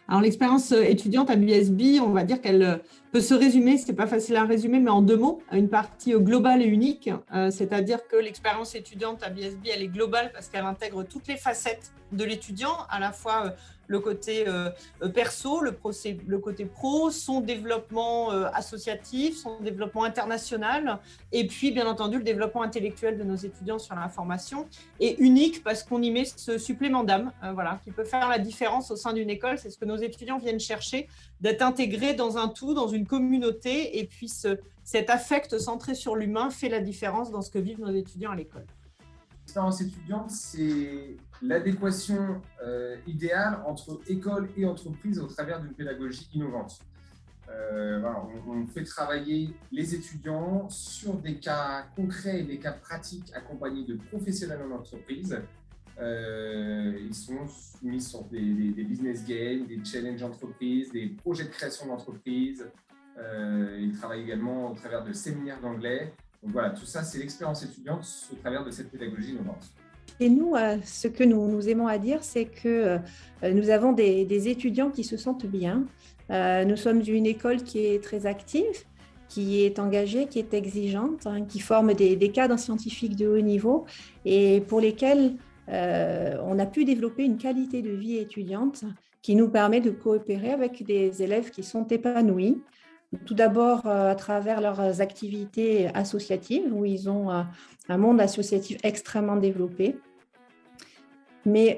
Alors, l'expérience étudiante à BSB, on va dire qu'elle peut se résumer, ce n'est pas facile à résumer, mais en deux mots, à une partie globale et unique. C'est-à-dire que l'expérience étudiante à BSB, elle est globale parce qu'elle intègre toutes les facettes de l'étudiant, à la fois le côté perso, le côté pro, son développement associatif, son développement international, et puis bien entendu le développement intellectuel de nos étudiants sur la formation. Et unique parce qu'on y met ce supplément d'âme, voilà, qui peut faire la différence au sein d'une école. C'est ce que nos étudiants viennent chercher, d'être intégrés dans un tout, dans une communauté, et puis cet affect centré sur l'humain fait la différence dans ce que vivent nos étudiants à l'école. L'expérience étudiante, c'est l'adéquation idéale entre école et entreprise au travers d'une pédagogie innovante. Voilà, on fait travailler les étudiants sur des cas concrets et des cas pratiques accompagnés de professionnels en entreprise. Ils sont soumis sur des business games, des challenges entreprises, des projets de création d'entreprise. Ils travaillent également au travers de séminaires d'anglais. Donc voilà, tout ça, c'est l'expérience étudiante au travers de cette pédagogie innovante. Et nous, ce que nous aimons à dire, c'est que nous avons des étudiants qui se sentent bien. Nous sommes une école qui est très active, qui est engagée, qui est exigeante, qui forme des cadres scientifiques de haut niveau et pour lesquels on a pu développer une qualité de vie étudiante qui nous permet de coopérer avec des élèves qui sont épanouis. Tout d'abord à travers leurs activités associatives où ils ont un monde associatif extrêmement développé. Mais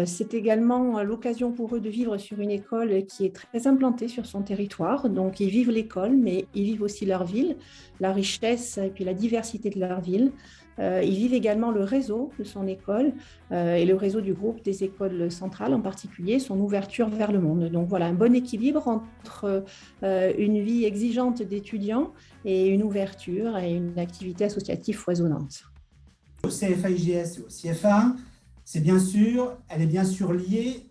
c'est également l'occasion pour eux de vivre sur une école qui est très implantée sur son territoire. Donc, ils vivent l'école, mais ils vivent aussi leur ville, la richesse et puis la diversité de leur ville. Ils vivent également le réseau de son école et le réseau du groupe des écoles centrales en particulier, son ouverture vers le monde. Donc voilà, un bon équilibre entre une vie exigeante d'étudiants et une ouverture et une activité associative foisonnante. Au CFA-IGS et au CFA, elle est bien sûr liée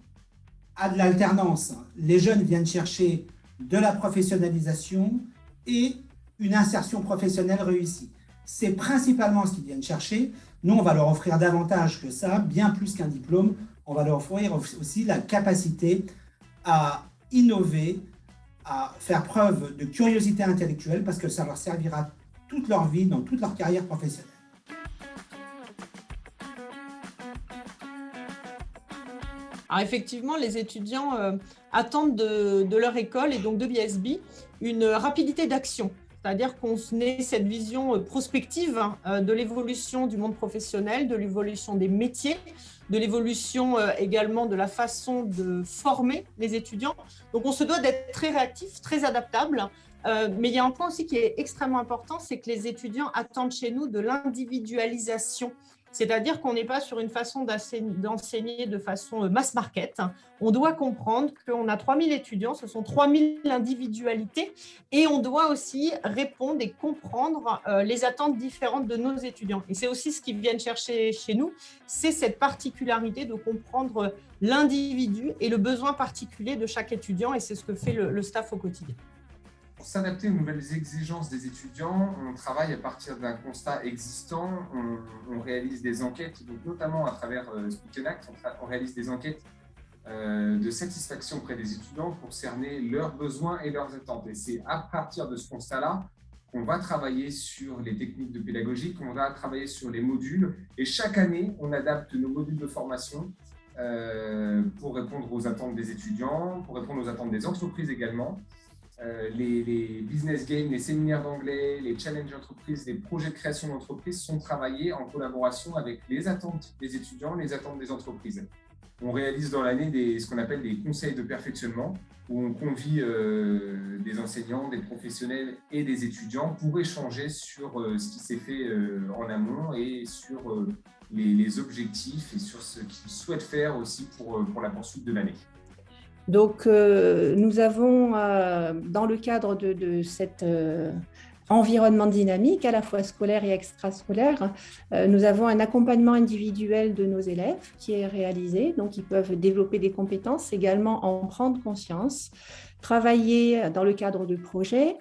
à de l'alternance. Les jeunes viennent chercher de la professionnalisation et une insertion professionnelle réussie. C'est principalement ce qu'ils viennent chercher. Nous, on va leur offrir davantage que ça, bien plus qu'un diplôme. On va leur offrir aussi la capacité à innover, à faire preuve de curiosité intellectuelle parce que ça leur servira toute leur vie, dans toute leur carrière professionnelle. Alors effectivement, les étudiants attendent de leur école et donc de BSB une rapidité d'action. C'est-à-dire qu'on ait cette vision prospective de l'évolution du monde professionnel, de l'évolution des métiers, de l'évolution également de la façon de former les étudiants. Donc, on se doit d'être très réactif, très adaptable. Mais il y a un point aussi qui est extrêmement important, c'est que les étudiants attendent chez nous de l'individualisation. C'est-à-dire qu'on n'est pas sur une façon d'enseigner de façon mass market. On doit comprendre qu'on a 3000 étudiants, ce sont 3000 individualités et on doit aussi répondre et comprendre les attentes différentes de nos étudiants. Et c'est aussi ce qu'ils viennent chercher chez nous, c'est cette particularité de comprendre l'individu et le besoin particulier de chaque étudiant et c'est ce que fait le staff au quotidien. Pour s'adapter aux nouvelles exigences des étudiants, on travaille à partir d'un constat existant, on réalise des enquêtes, donc notamment à travers Speak & Act, on réalise des enquêtes de satisfaction auprès des étudiants pour cerner leurs besoins et leurs attentes. Et c'est à partir de ce constat-là qu'on va travailler sur les techniques de pédagogie, qu'on va travailler sur les modules. Et chaque année, on adapte nos modules de formation pour répondre aux attentes des étudiants, pour répondre aux attentes des entreprises également. Les business games, les séminaires d'anglais, les challenges d'entreprise, les projets de création d'entreprise sont travaillés en collaboration avec les attentes des étudiants, les attentes des entreprises. On réalise dans l'année ce qu'on appelle des conseils de perfectionnement où on convie des enseignants, des professionnels et des étudiants pour échanger sur ce qui s'est fait en amont et sur les objectifs et sur ce qu'ils souhaitent faire aussi pour la poursuite de l'année. Donc, nous avons, dans le cadre de cet environnement dynamique, à la fois scolaire et extrascolaire, nous avons un accompagnement individuel de nos élèves qui est réalisé. Donc, ils peuvent développer des compétences, également en prendre conscience, travailler dans le cadre de projets,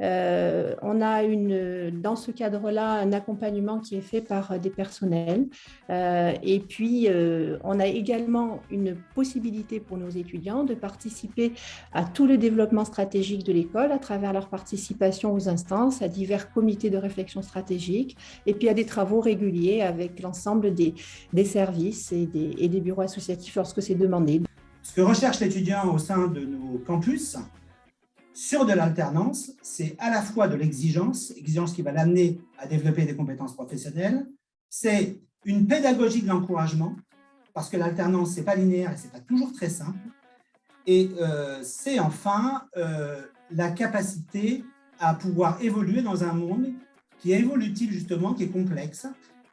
On a dans ce cadre-là un accompagnement qui est fait par des personnels. Et puis, on a également une possibilité pour nos étudiants de participer à tout le développement stratégique de l'école à travers leur participation aux instances, à divers comités de réflexion stratégique et puis à des travaux réguliers avec l'ensemble des services et des bureaux associatifs lorsque c'est demandé. Ce que recherche l'étudiant au sein de nos campus, sur de l'alternance, c'est à la fois de l'exigence qui va l'amener à développer des compétences professionnelles, c'est une pédagogie de l'encouragement, parce que l'alternance, ce n'est pas linéaire et ce n'est pas toujours très simple, et c'est enfin la capacité à pouvoir évoluer dans un monde qui est évolutif justement, qui est complexe,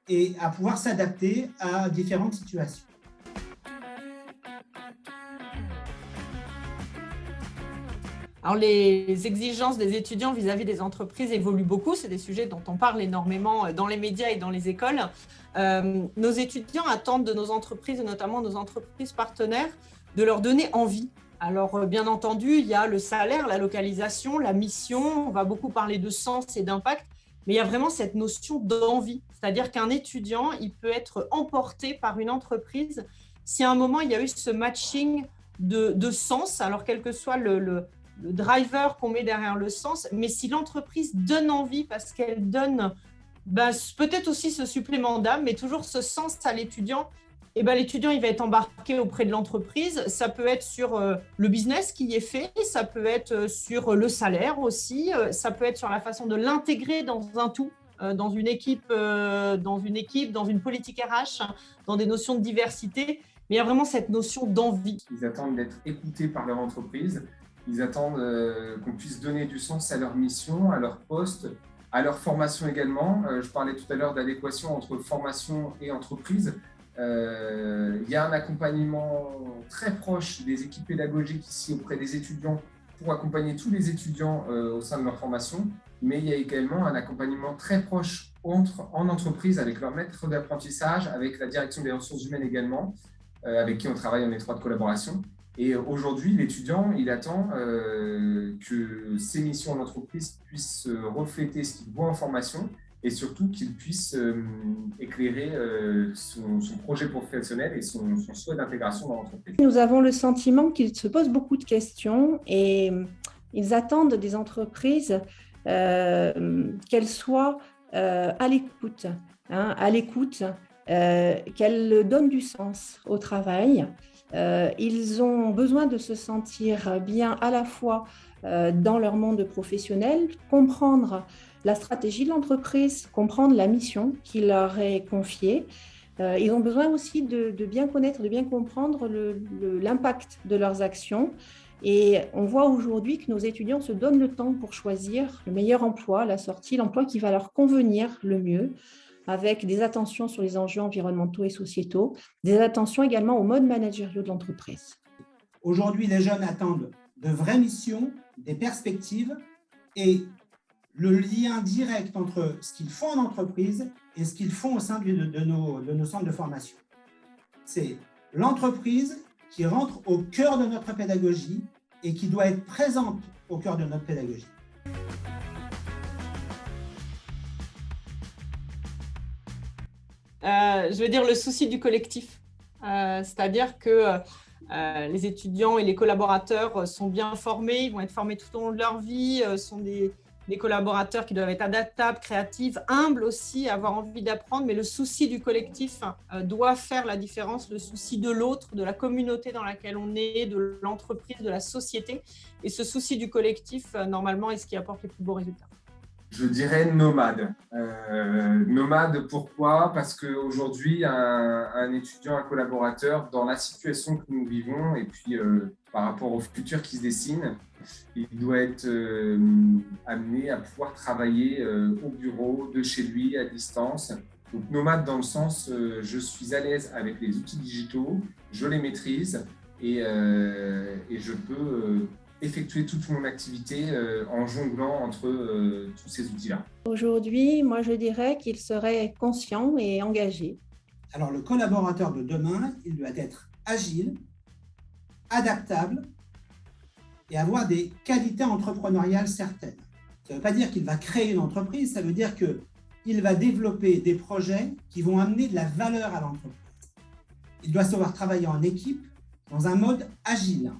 et à pouvoir s'adapter à différentes situations. Alors, les exigences des étudiants vis-à-vis des entreprises évoluent beaucoup. C'est des sujets dont on parle énormément dans les médias et dans les écoles. Nos étudiants attendent de nos entreprises, et notamment nos entreprises partenaires, de leur donner envie. Alors, bien entendu, il y a le salaire, la localisation, la mission. On va beaucoup parler de sens et d'impact, mais il y a vraiment cette notion d'envie. C'est-à-dire qu'un étudiant, il peut être emporté par une entreprise si à un moment, il y a eu ce matching de sens, alors quel que soit le driver qu'on met derrière le sens, mais si l'entreprise donne envie parce qu'elle donne peut-être aussi ce supplément d'âme, mais toujours ce sens à l'étudiant, et l'étudiant il va être embarqué auprès de l'entreprise. Ça peut être sur le business qui y est fait, ça peut être sur le salaire aussi, ça peut être sur la façon de l'intégrer dans un tout, dans une équipe, dans une politique RH, dans des notions de diversité, mais il y a vraiment cette notion d'envie. Ils attendent d'être écoutés par leur entreprise. Ils attendent qu'on puisse donner du sens à leur mission, à leur poste, à leur formation également. Je parlais tout à l'heure d'adéquation entre formation et entreprise. Il y a un accompagnement très proche des équipes pédagogiques ici auprès des étudiants pour accompagner tous les étudiants au sein de leur formation. Mais il y a également un accompagnement très proche en entreprise avec leur maître d'apprentissage, avec la direction des ressources humaines également, avec qui on travaille en étroite collaboration. Et aujourd'hui, l'étudiant, il attend que ses missions en entreprise puissent refléter ce qu'il voit en formation et surtout qu'il puisse éclairer son projet professionnel et son souhait d'intégration dans l'entreprise. Nous avons le sentiment qu'ils se posent beaucoup de questions et ils attendent des entreprises qu'elles soient à l'écoute, qu'elles donnent du sens au travail. Ils ont besoin de se sentir bien à la fois dans leur monde professionnel, comprendre la stratégie de l'entreprise, comprendre la mission qui leur est confiée. Ils ont besoin aussi de bien connaître, de bien comprendre l'impact de leurs actions. Et on voit aujourd'hui que nos étudiants se donnent le temps pour choisir le meilleur emploi, la sortie, l'emploi qui va leur convenir le mieux, avec des attentions sur les enjeux environnementaux et sociétaux, des attentions également aux modes managériaux de l'entreprise. Aujourd'hui, les jeunes attendent de vraies missions, des perspectives et le lien direct entre ce qu'ils font en entreprise et ce qu'ils font au sein de nos centres de formation. C'est l'entreprise qui rentre au cœur de notre pédagogie et qui doit être présente au cœur de notre pédagogie. Je veux dire le souci du collectif, c'est-à-dire que les étudiants et les collaborateurs sont bien formés, ils vont être formés tout au long de leur vie, sont des collaborateurs qui doivent être adaptables, créatifs, humbles aussi, avoir envie d'apprendre, mais le souci du collectif doit faire la différence, le souci de l'autre, de la communauté dans laquelle on est, de l'entreprise, de la société, et ce souci du collectif, normalement, est ce qui apporte les plus beaux résultats. Je dirais nomade. Nomade, pourquoi ? Parce qu'aujourd'hui, un étudiant, un collaborateur, dans la situation que nous vivons, et puis par rapport au futur qui se dessine, il doit être amené à pouvoir travailler au bureau, de chez lui, à distance. Donc nomade dans le sens, je suis à l'aise avec les outils digitaux, je les maîtrise et je peux effectuer toute mon activité en jonglant entre tous ces outils-là. Aujourd'hui, moi je dirais qu'il serait conscient et engagé. Alors le collaborateur de demain, il doit être agile, adaptable et avoir des qualités entrepreneuriales certaines. Ça ne veut pas dire qu'il va créer une entreprise, ça veut dire qu'il va développer des projets qui vont amener de la valeur à l'entreprise. Il doit savoir travailler en équipe dans un mode agile.